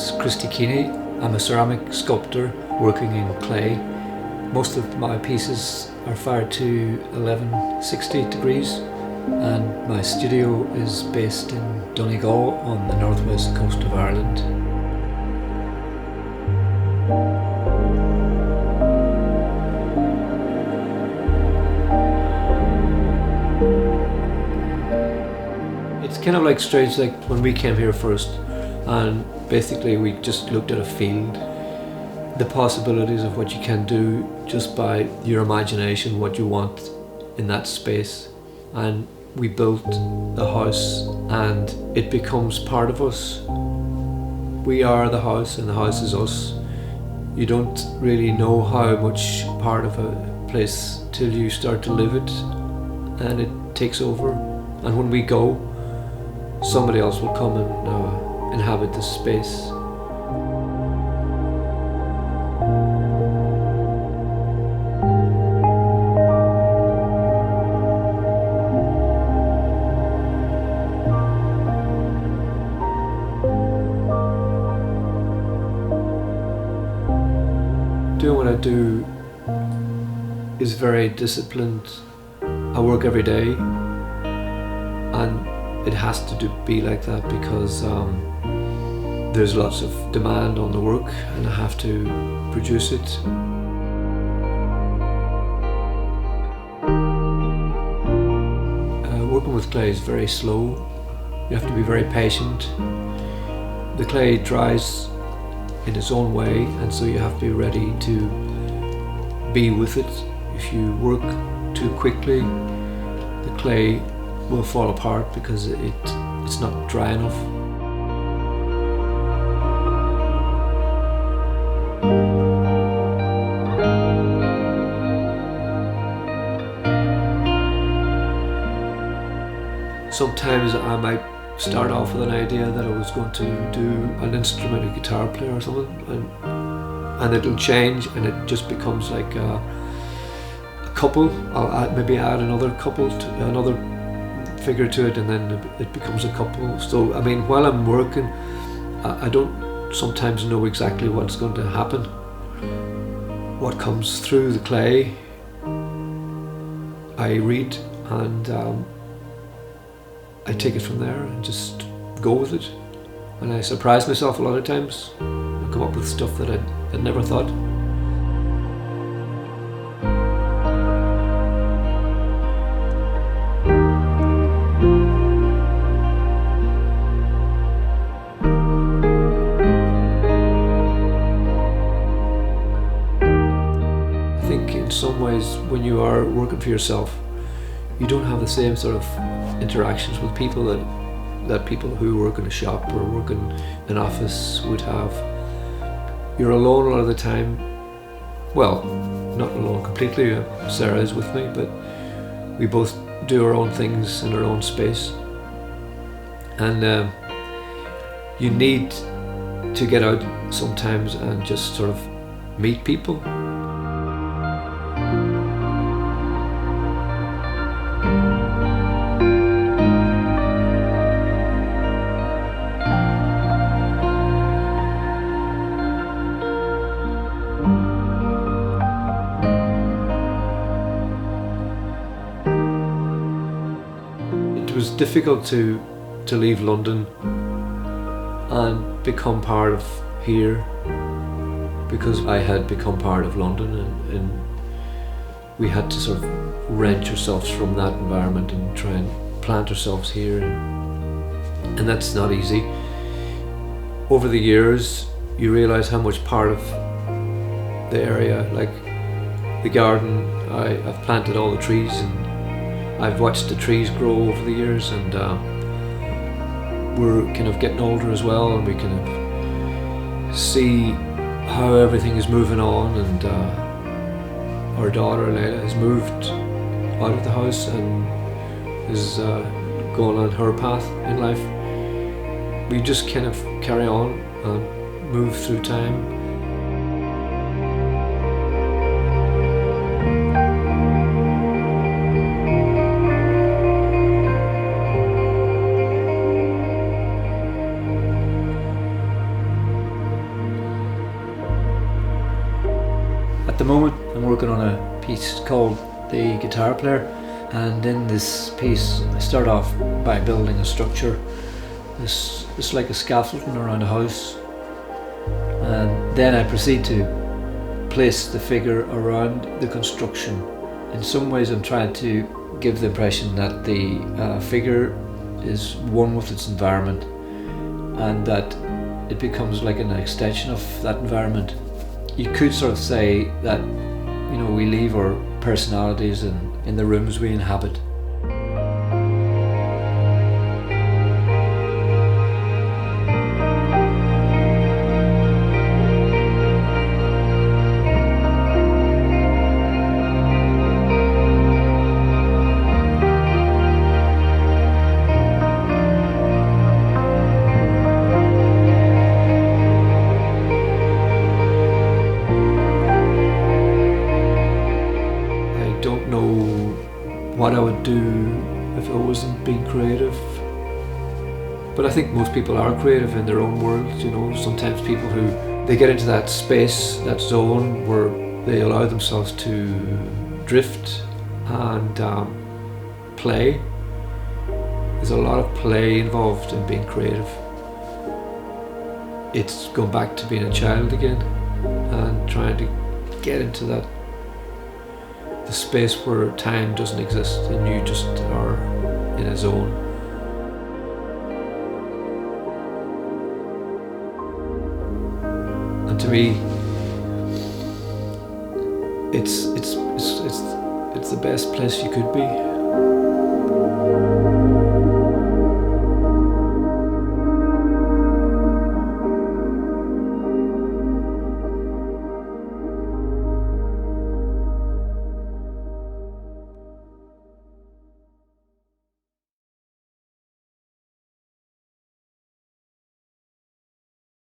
is Christy Keeney. I'm a ceramic sculptor working in clay. Most of my pieces are fired to 1160 degrees, and my studio is based in Donegal on the northwest coast of Ireland. It's kind of like strange, like when we came here first, and basically we just looked at a field, the possibilities of what you can do just by your imagination, what you want in that space. And we built the house and it becomes part of us. We are the house and the house is us. You don't really know how much part of a place till you start to live it and it takes over. And when we go, somebody else will come and inhabit this space. Doing what I do is very disciplined. I work every day, and it has to be like that because there's lots of demand on the work and I have to produce it. Working with clay is very slow. You have to be very patient. The clay dries in its own way, and so you have to be ready to be with it. If you work too quickly, the clay will fall apart because it's not dry enough. Sometimes I might start off with an idea that I was going to do an instrument, a guitar player or something, and it'll change and it just becomes like a couple. I'll maybe add another couple to another figure to it, and then it becomes a couple. So I mean, while I'm working, I don't sometimes know exactly what's going to happen. What comes through the clay, I read and I take it from there and just go with it. And I surprise myself a lot of times. I come up with stuff that I'd never thought. I think in some ways when you are working for yourself, you don't have the same sort of interactions with people that people who work in a shop or work in an office would have. You're alone a lot of the time. Well, not alone completely. Sarah is with me, but we both do our own things in our own space. And you need to get out sometimes and just sort of meet people. It was difficult to leave London and become part of here because I had become part of London, and we had to sort of wrench ourselves from that environment and try and plant ourselves here, and that's not easy. Over the years you realise how much part of the area, like the garden, I've planted all the trees and I've watched the trees grow over the years, and we're kind of getting older as well, and we kind of see how everything is moving on, and our daughter Layla has moved out of the house and is going on her path in life. We just kind of carry on and move through time. called The Guitar Player, and in this piece I start off by building a structure. It's like a scaffolding around a house, and then I proceed to place the figure around the construction. In some ways I'm trying to give the impression that the figure is one with its environment, and that it becomes like an extension of that environment. You could sort of say that, you know, we leave our personalities in the rooms we inhabit. What I would do if I wasn't being creative. But I think most people are creative in their own world, you know. Sometimes people who, they get into that space, that zone where they allow themselves to drift and play. There's a lot of play involved in being creative. It's going back to being a child again and trying to get into that, the space where time doesn't exist and you just are in a zone. And to me, it's the best place you could be.